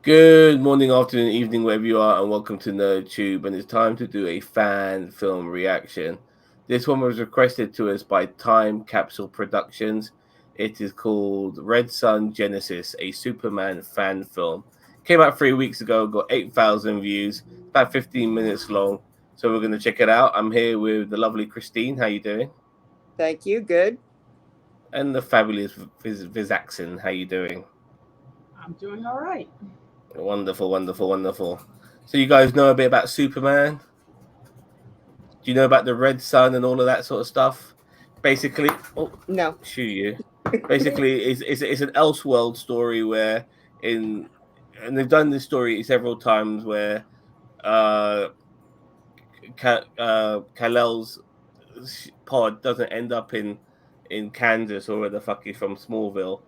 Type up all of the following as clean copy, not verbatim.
Good morning, afternoon, evening, wherever you are, and welcome to NerdTube. And it's time to do a fan film reaction. This one was requested to us by Capsule Productions. It is called Red Sun Genesis, a Superman fan film. Came out 3 weeks ago, got 8,000 views, about 15 minutes long. So we're going to check it out. I'm here with the lovely Christine. How you doing? Thank you. Good. And the fabulous Viz How you doing? I'm doing all right. Wonderful, wonderful, wonderful. So you guys know a bit about Superman? Do you know about the Red Sun and all of that sort of stuff? Basically, No. shoot you. Basically, it's an Elseworld story where and they've done this story several times where uh, Kal-El's pod doesn't end up in Kansas or where the fuck he's from, Smallville.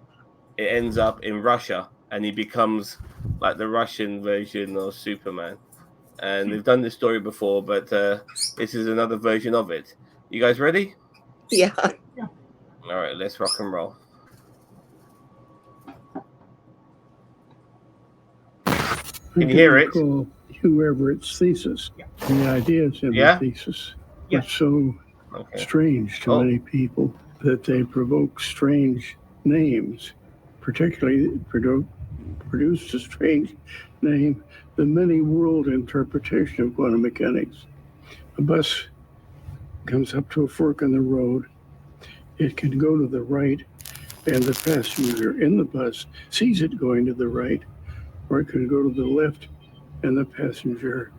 It ends up in Russia, and he becomes like the Russian version of Superman. And they've done this story before, but this is another version of it. You guys ready? Yeah. All right, let's rock and roll. Can you hear it? Whoever its thesis. And the ideas in the thesis are so strange to many people that they provoke strange names, particularly produced a strange name, the many-world interpretation of quantum mechanics. A bus comes up to a fork in the road. It can go to the right, and the passenger in the bus sees it going to the right, or it can go to the left, and the passenger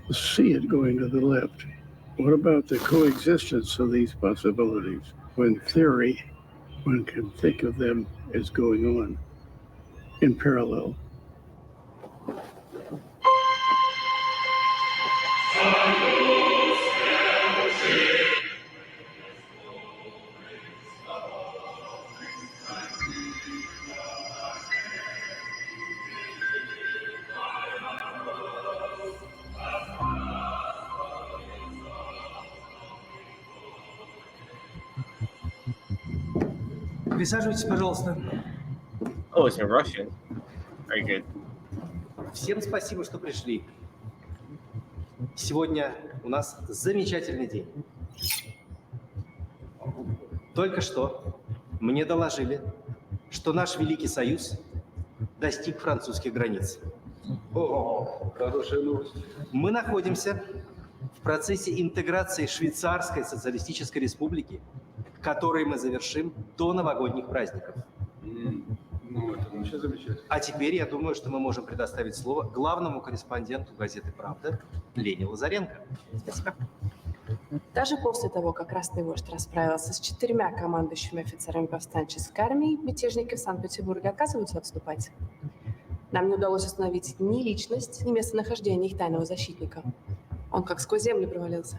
will see it going to the left. What about the coexistence of these possibilities? When theory, one can think of them as going on in parallel. Присаживайтесь, пожалуйста. Oh, it's in Russian. Very good. Всем спасибо, что пришли. Сегодня у нас замечательный день. Только что мне доложили, что наш Великий Союз достиг французских границ. О, хорошая новость. Мы находимся в процессе интеграции Швейцарской социалистической республики, который мы завершим до новогодних праздников. Ну, это вообще замечательно. А теперь я думаю, что мы можем предоставить слово главному корреспонденту газеты «Правда» Лене Лазаренко. Спасибо. Даже после того, как Красный Вождь расправился с 4 командующими офицерами повстанческой армии, мятежники в Санкт-Петербурге отказываются отступать. Нам не удалось установить ни личность, ни местонахождение их тайного защитника. Он как сквозь землю провалился.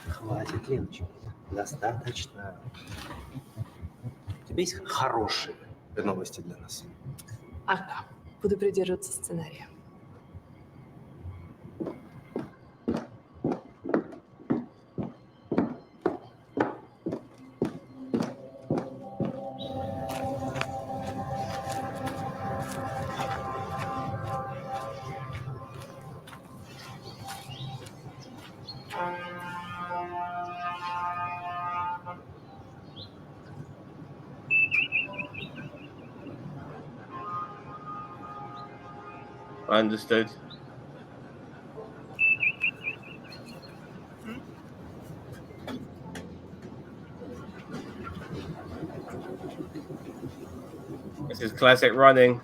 Хватит, Леночка. Достаточно. У тебя есть хорошие новости для нас? Ах да, буду придерживаться сценария. Understood. This is classic running.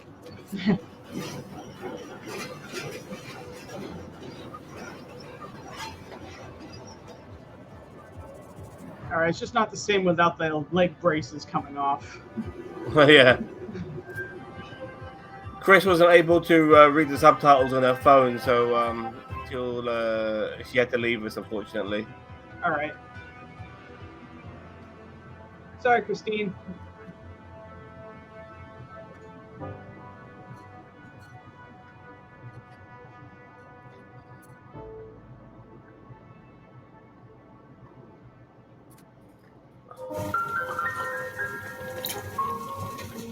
All right, it's just not the same without the leg braces coming off. Yeah. Chris wasn't able to read the subtitles on her phone, so she had to leave us, unfortunately. All right. Sorry, Christine.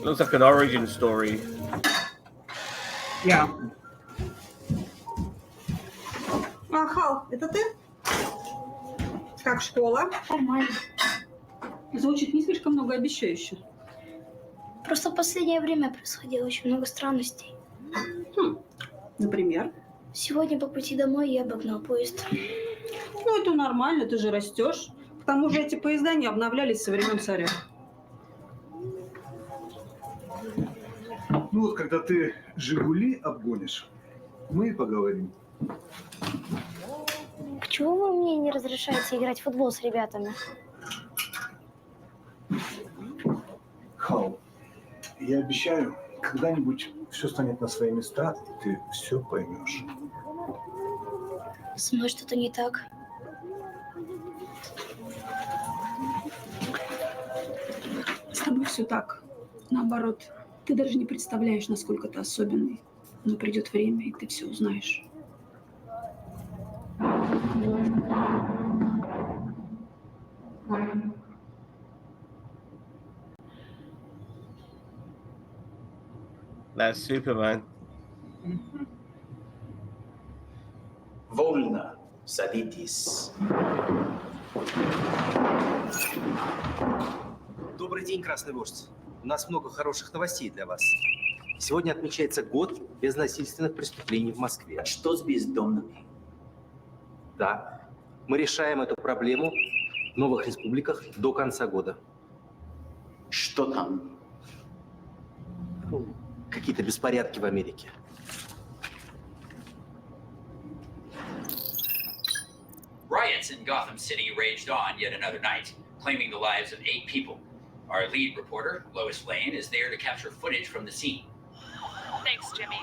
Looks like an origin story. Yeah. Хал, это ты? Как школа? Нормально. Звучит не слишком многообещающе. Просто в последнее время происходило очень много странностей. Например? Сегодня по пути домой я обогнал поезд. Ну, это нормально, ты же растешь. К тому же эти поезда не обновлялись со времен царя. Ну вот, когда ты «Жигули» обгонишь, мы и поговорим. Почему вы мне не разрешаете играть в футбол с ребятами? Хал, я обещаю, когда-нибудь все станет на свои места, и ты все поймешь. Со мной что-то не так. С тобой все так. Наоборот, ты даже не представляешь, насколько ты особенный. Но придет время, и ты все узнаешь. That's Superman. Вольно, садитесь. Добрый день, Красный Вождь. У нас много хороших новостей для вас. Сегодня отмечается год без насильственных преступлений в Москве. Что с бездомными? Да, мы решаем эту проблему в новых республиках до конца года. Что там? Какие-то беспорядки в Америке. Riots in Gotham City raged on yet another night, claiming the lives of 8 people. Our lead reporter, Lois Lane, is there to capture footage from the scene. Thanks, Jimmy.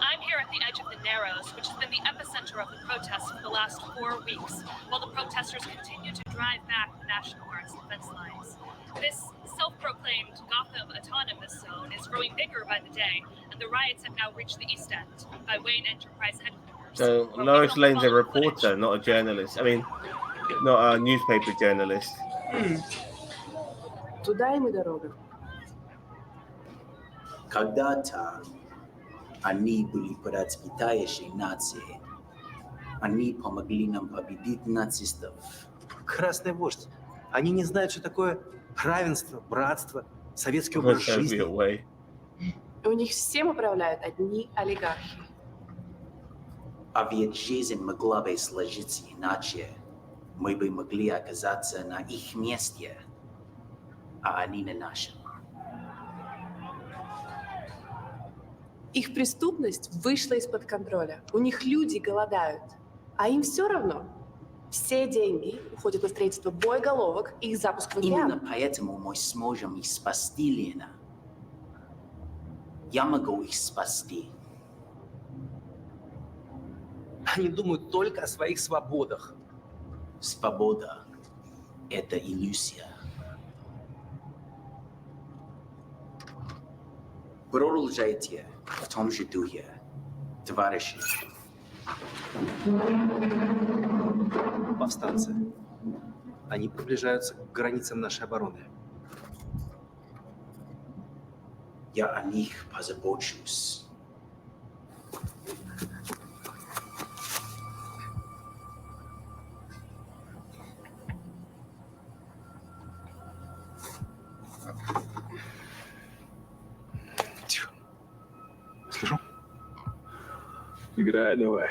I'm here at the edge of the Narrows, which has been the epicenter of the protests for the last 4 weeks, while the protesters continue to drive back the National Guard's defense lines. This self-proclaimed Gotham Autonomous Zone is growing bigger by the day, and the riots have now reached the East End, by Wayne Enterprise headquarters. So Lois Lane's a reporter, not a journalist. I mean, not a newspaper journalist. Туда им и дорога. Когда-то они были процветающей нацией. Они помогли нам победить нацистов. Красный Вождь. Они не знают, что такое равенство, братство, советский образ жизни. У них всем управляют одни олигархи. А ведь жизнь могла бы сложиться иначе. Мы бы могли оказаться на их месте, а они на нашем. Их преступность вышла из-под контроля. У них люди голодают. А им все равно. Все деньги уходят на строительство боеголовок и их запуск в океан. Именно поэтому мы сможем их спасти, Лена. Я могу их спасти. Они думают только о своих свободах. Свобода – это иллюзия. Продолжайте в том же духе, товарищи. Повстанцы. Они приближаются к границам нашей обороны. Я о них позабочусь. Слышу? Играй давай.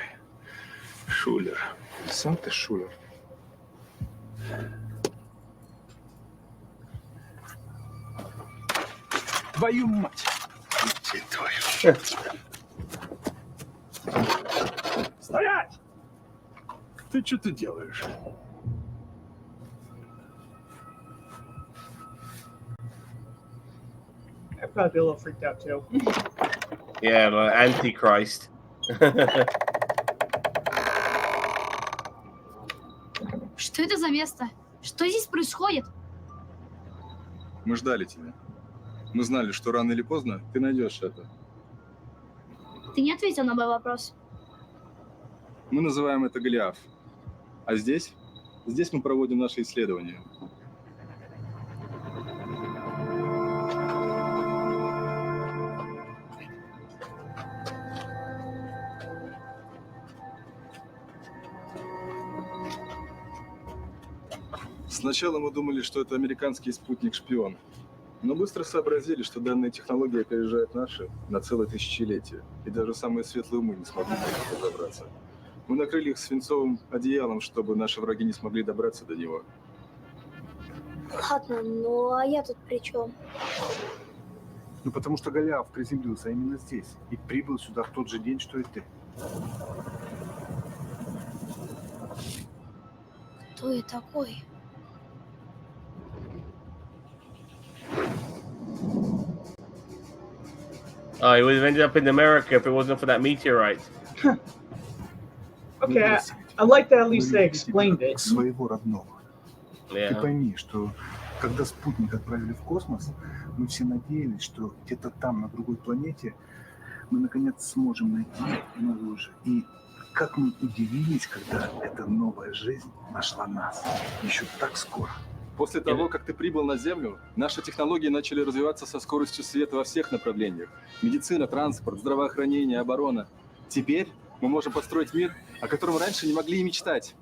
Шулер. Сам ты шулер. Твою мать! Ты твою. Стоять! Ты что ты делаешь? I'd probably be a little freaked out too. Yeah, like Antichrist. Что это за место? Что здесь происходит? Мы ждали тебя. Мы знали, что рано или поздно ты найдешь это. Ты не ответил на мой вопрос. Мы называем это Голиаф. А здесь мы проводим наши исследования. Сначала мы думали, что это американский спутник-шпион, но быстро сообразили, что данная технология опережает наши на целое тысячелетие, и даже самые светлые умы не смогли до них разобраться. Мы накрыли их свинцовым одеялом, чтобы наши враги не смогли добраться до него. Ладно, ну а я тут при чем? Ну потому что Голиаф приземлился именно здесь и прибыл сюда в тот же день, что и ты. Кто я такой? Oh, he would have ended up in America if it wasn't for that meteorite. Okay, I like that at least they explained it. Своего родного. Yeah. Ты пойми, что когда спутник отправили в космос, мы все надеялись, что где-то там, на другой планете, мы наконец сможем найти новую жизнь. И как мы удивились, когда эта новая жизнь нашла нас. Еще так скоро. После того, как ты прибыл на Землю, наши технологии начали развиваться со скоростью света во всех направлениях. Медицина, транспорт, здравоохранение, оборона. Теперь мы можем построить мир, о котором раньше не могли и мечтать.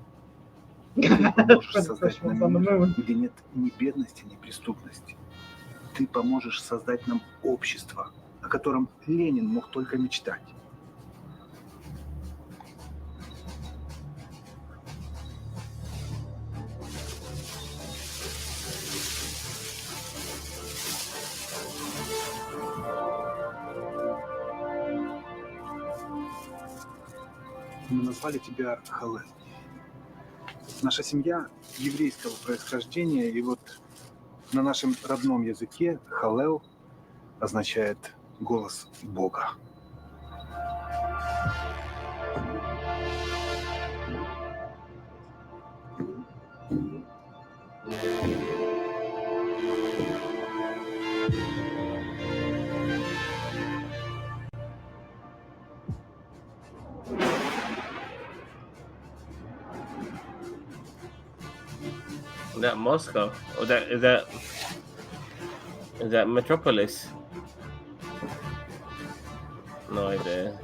Ты поможешь создать нам мир, где нет ни бедности, ни преступности. Ты поможешь создать нам общество, о котором Ленин мог только мечтать. Мы назвали тебя Халел. Наша семья еврейского происхождения, и вот на нашем родном языке Халел означает голос Бога. Is that Moscow? Or is that Metropolis? No idea.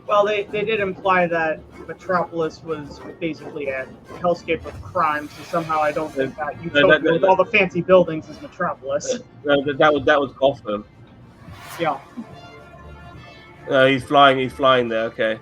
Well, they did imply that Metropolis was basically a hellscape of crime, so somehow I don't think that Utopia with all the fancy buildings is Metropolis. That was Gotham. Yeah. He's flying there, okay.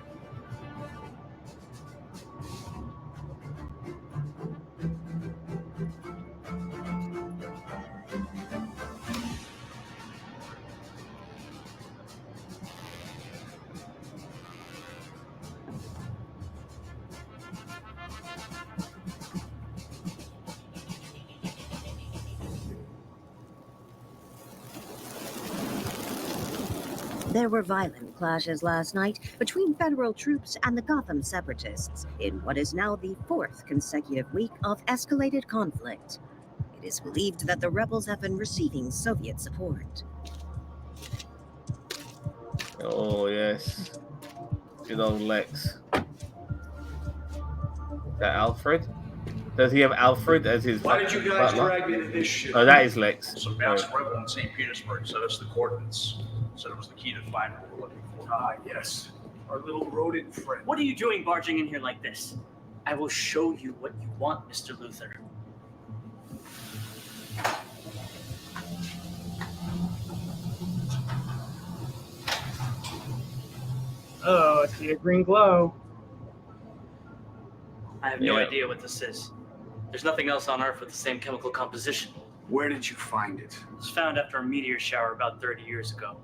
There were violent clashes last night between federal troops and the Gotham separatists in what is now the fourth consecutive week of escalated conflict. It is believed that the rebels have been receiving Soviet support. Oh, yes. Good old Lex. Is that Alfred? Does he have Alfred as his Why did you guys butler? drag me to this shit? Oh, that is Lex. Some masked rebel in St. Petersburg sent us the coordinates. Said it was the key to find what we're looking for. Ah, yes. Our little rodent friend. What are you doing barging in here like this? I will show you what you want, Mr. Luther. Oh, I see a green glow. I have no idea what this is. There's nothing else on Earth with the same chemical composition. Where did you find it? It was found after a meteor shower about 30 years ago.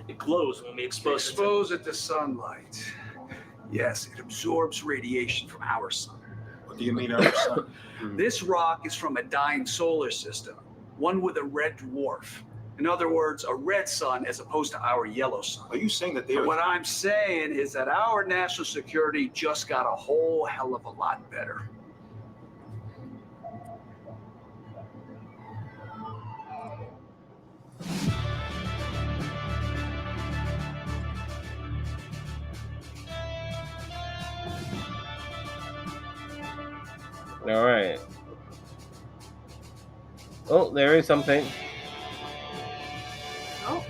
It glows when we expose it to sunlight. Yes, it absorbs radiation from our sun. What do you mean our sun? This rock is from a dying solar system, one with a red dwarf. In other words, a red sun as opposed to our yellow sun. Are you saying that they are... What I'm saying is that our national security just got a whole hell of a lot better. All right. Oh, there is something. Oh.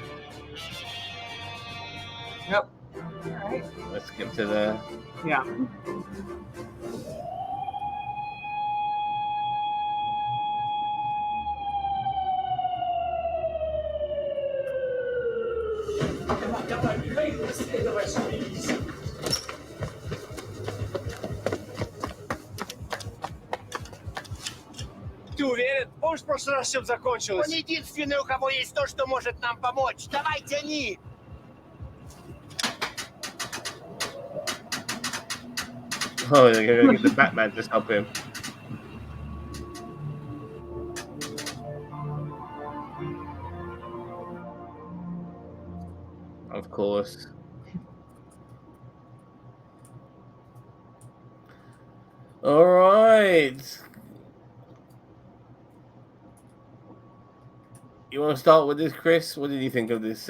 Yep. All right. Let's skip to the... Yeah. Ты уверен? Помнишь, в прошлый раз чем закончилось? Он единственный, у кого есть то, что может нам помочь. Давай, тяни! Oh, they're going to get the Batman to help him. Of course. All right. You want to start with this, Chris? What did you think of this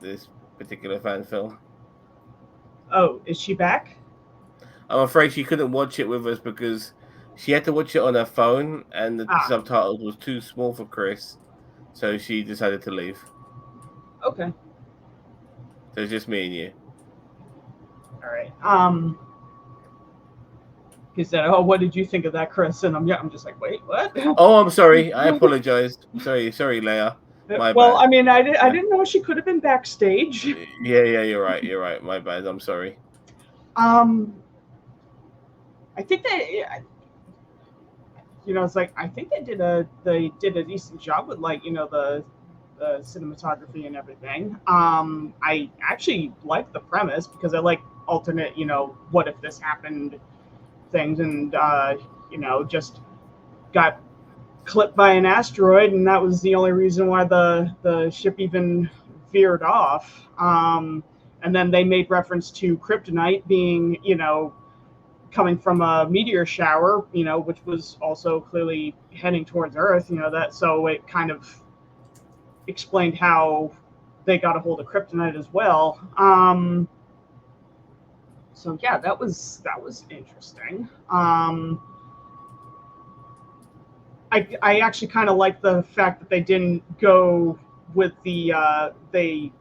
this particular fan film? Oh, is she back? I'm afraid she couldn't watch it with us because she had to watch it on her phone, and the subtitles was too small for Chris, so she decided to leave. Okay. So it's just me and you. All right. He said, "Oh, what did you think of that, Chris?" And I'm just like, "Wait, what?" Oh, I'm sorry. I apologize. Sorry, Leia. My well, bad. I mean, I didn't know she could have been backstage. Yeah, you're right. You're right. My bad. I'm sorry. I think it's like I think they did a decent job with like the cinematography and everything. I actually like the premise because I like alternate what if this happened things, and just got clipped by an asteroid, and that was the only reason why the ship even veered off. And then they made reference to kryptonite being coming from a meteor shower, which was also clearly heading towards Earth, so it kind of explained how they got a hold of kryptonite as well. So yeah, that was interesting. I actually kind of like the fact that they didn't go with the they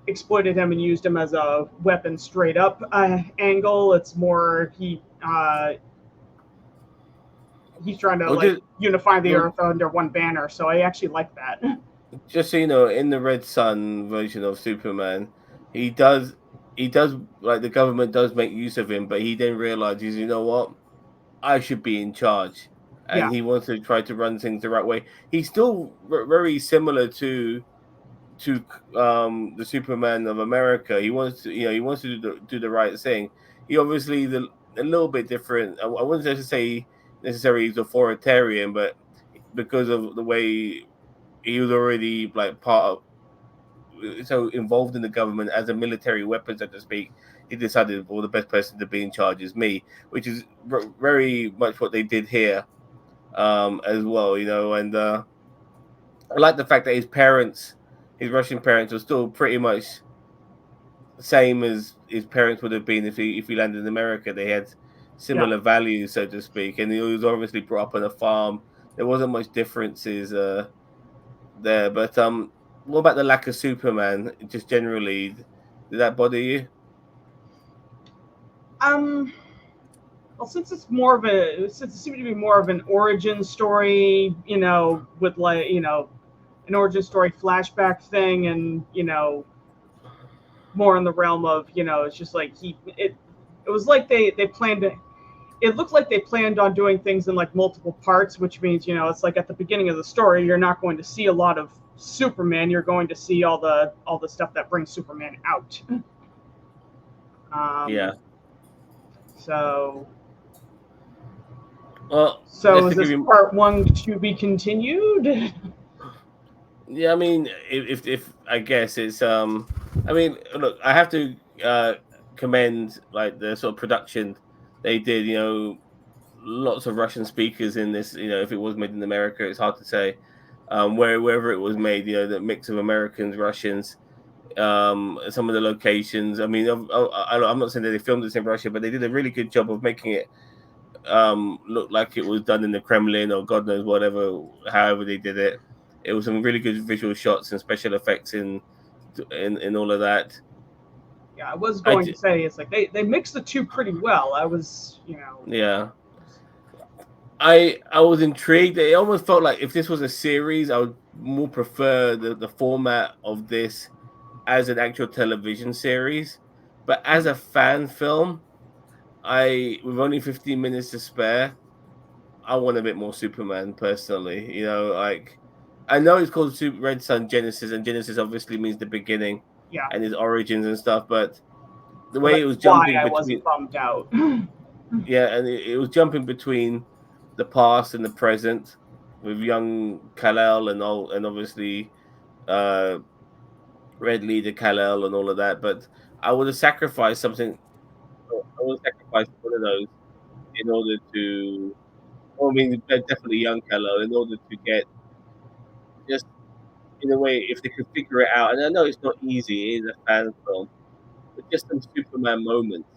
exploited him and used him as a weapon straight up angle. It's more he's trying to unify the Earth under one banner. So I actually like that. Just so you know, in the Red Sun version of Superman, he does like the government does make use of him, but he then realizes, you know what, I should be in charge, and he wants to try to run things the right way. He's still very similar to the Superman of America. He wants to do the right thing. He obviously a little bit different. I wouldn't say necessarily he's authoritarian, but because of the way he was already like so involved in the government as a military weapon, so to speak, he decided, well, the best person to be in charge is me, which is very much what they did here as well, and I like the fact that his Russian parents, were still pretty much the same as his parents would have been if he landed in America. They had similar values, so to speak, and he was obviously brought up on a farm. There wasn't much differences there, but what about the lack of Superman? Just generally, did that bother you? Well, since it seemed to be more of an origin story, with like an origin story flashback thing, and more in the realm of it's just like it was like they planned to. It looked like they planned on doing things in like multiple parts, which means it's like at the beginning of the story you're not going to see a lot of Superman. You're going to see all the stuff that brings Superman out. Yeah. So. Well, so is this part 1 to be continued? Yeah, I mean, if I guess it's I mean, look, I have to commend like the sort of production they did. Lots of Russian speakers in this. If it was made in America, it's hard to say. Wherever it was made, the mix of Americans, Russians, some of the locations. I mean, I'm not saying that they filmed this in Russia, but they did a really good job of making it look like it was done in the Kremlin or God knows whatever. However they did it. It was some really good visual shots and special effects in all of that. Yeah, I was going to say it's like they mixed the two pretty well. I was, Yeah. I was intrigued. It almost felt like if this was a series, I would more prefer the format of this as an actual television series, but as a fan film, with only 15 minutes to spare, I want a bit more Superman personally. You know, like I know it's called Red Sun Genesis, and Genesis obviously means the beginning and his origins and stuff, but the way it was jumping I between wasn't bummed out. yeah, and it was jumping between the past and the present with young Kal-El and obviously uh Red Leader Kal-El and all of that. But I would have sacrificed something. I would have sacrificed one of those in order to. I mean, definitely young Kal-El in order to get just in a way if they could figure it out. And I know it's not easy. It is a fan film, but just some Superman moments.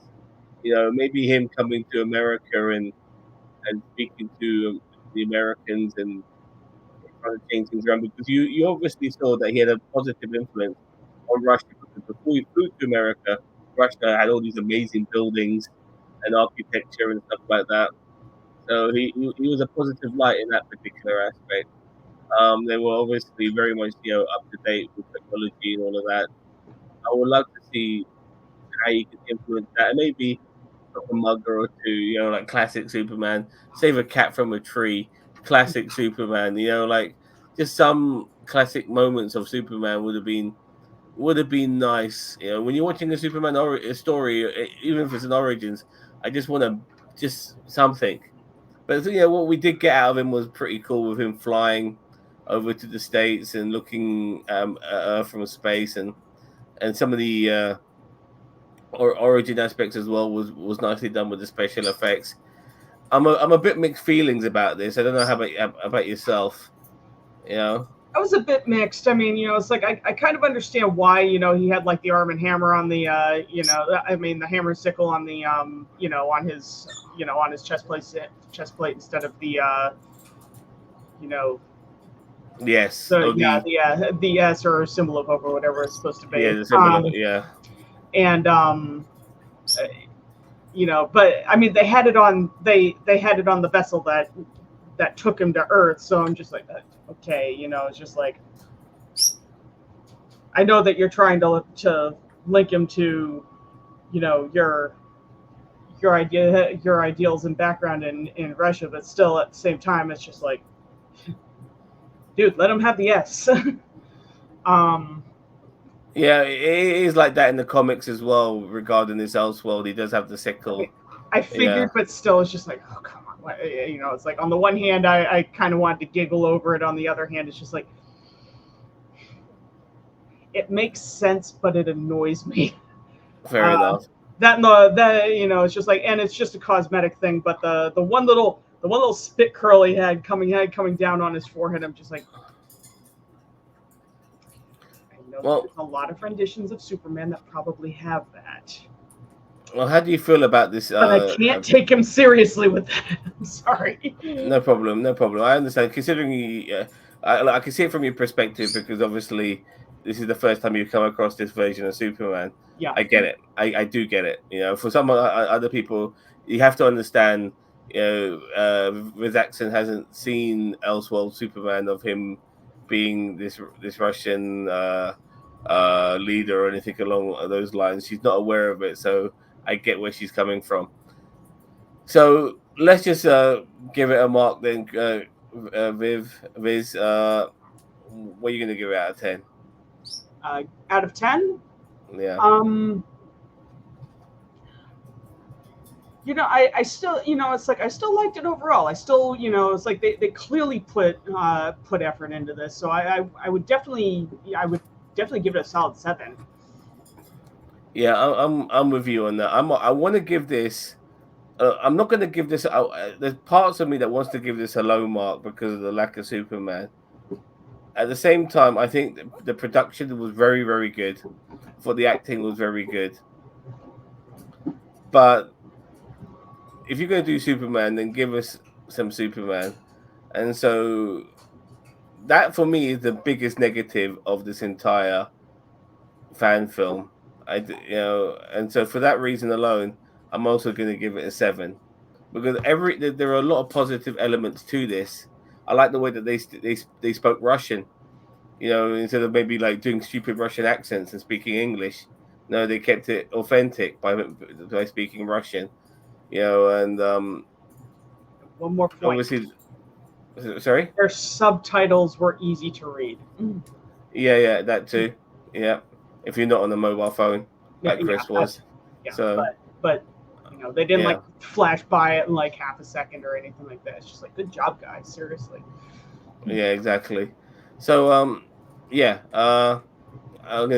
You know, maybe him coming to America and speaking to the Americans and trying to change things around because you obviously saw that he had a positive influence on Russia because before he flew to America, Russia had all these amazing buildings and architecture and stuff like that. So he was a positive light in that particular aspect. They were obviously very much up to date with technology and all of that. I would love to see how you could influence that, and maybe a mugger or two, like classic Superman, save a cat from a tree, classic Superman, like just some classic moments of Superman would have been nice. When you're watching a Superman story, even if it's an origins, I just want to just something. But what we did get out of him was pretty cool with him flying over to the States and looking at Earth from space, and some of the origin aspects as well was nicely done with the special effects. I'm a bit mixed feelings about this. I don't know how about yourself. I was a bit mixed. I mean, it's like I kind of understand why, he had like the Arm and Hammer on the, I mean, the hammer and sickle on the, on his chest plate instead of the, Yes. So the S or symbol of hope or whatever it's supposed to be. Yeah, the symbol And but I mean, they had it on the vessel that took him to Earth. So I'm just like, okay, it's just like, I know that you're trying to link him to, your ideals and background in Russia, but still at the same time, it's just like, dude, let him have the S. Yeah, it is like that in the comics as well. Regarding this Elseworld, he does have the sickle. I figured, but still, it's just like, oh come on, it's like on the one hand, I kind of wanted to giggle over it. On the other hand, it's just like, it makes sense, but it annoys me. Fair enough. It's just like, and it's just a cosmetic thing. But the one little spit curl he had coming down on his forehead, I'm just like, I know there's a lot of renditions of Superman that probably have that. Well, how do you feel about this? But I can't take him seriously with that. I'm sorry. No problem. I understand. Considering I can see it from your perspective because obviously this is the first time you've come across this version of Superman. Yeah, I get it. I do get it. For some other people, you have to understand. Viz hasn't seen Elseworld Superman of him being this Russian leader or anything along those lines. She's not aware of it, so I get where she's coming from. So let's just give it a mark then. Viz, what are you going to give it out of 10? Out of 10? Yeah. I still, it's like I still liked it overall. I still, it's like they clearly put effort into this. So I would definitely give it a solid 7. Yeah, I'm with you on that. I want to give this. I'm not going to give this. There's parts of me that wants to give this a low mark because of the lack of Superman. At the same time, I think the production was very, very good. For the acting was very good. But if you're going to do Superman, then give us some Superman. And so that for me is the biggest negative of this entire fan film. And so for that reason alone, I'm also going to give it a 7 because there are a lot of positive elements to this. I like the way that they spoke Russian. You know, instead of maybe like doing stupid Russian accents and speaking English, no, they kept it authentic by speaking Russian. You know, and one more point. Obviously, sorry. Their subtitles were easy to read. Yeah, that too. Yeah, if you're not on a mobile phone, like Chris was. So, but you know, they didn't like flash by it in like half a second or anything like that. It's just like, good job, guys. Seriously. Yeah, exactly. So, I'm gonna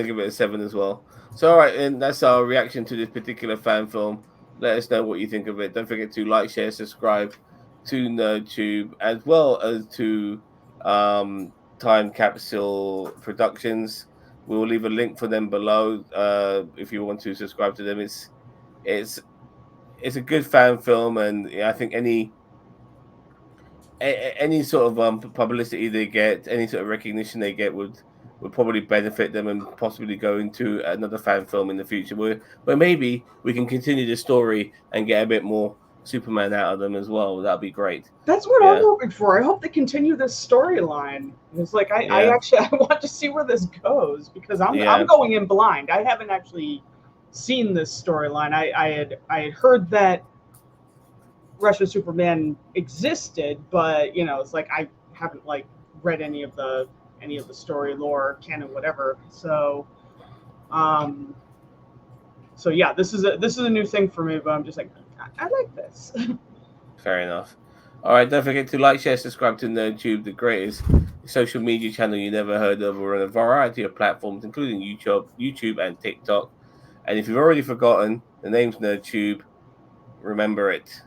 give it a 7 as well. So, all right, and that's our reaction to this particular fan film. Let us know what you think of it. Don't forget to like, share, subscribe to NerdTube as well as to Time Capsule Productions. We will leave a link for them below if you want to subscribe to them. It's a good fan film, and I think any sort of publicity they get, any sort of recognition they get would probably benefit them and possibly go into another fan film in the future where maybe we can continue the story and get a bit more Superman out of them as well. That'd be great. That's what I'm hoping for. I hope they continue this storyline. It's like I want to see where this goes because I'm going in blind. I haven't actually seen this storyline. I had heard that Russian Superman existed, but you know, it's like I haven't like read any of the story lore, canon, whatever. So yeah, this is a new thing for me, but I'm just like, I like this. Fair enough. All right, don't forget to like, share, subscribe to NerdTube, the greatest social media channel you never heard of. We're on a variety of platforms, including YouTube and TikTok. And if you've already forgotten, the name's NerdTube. Remember it.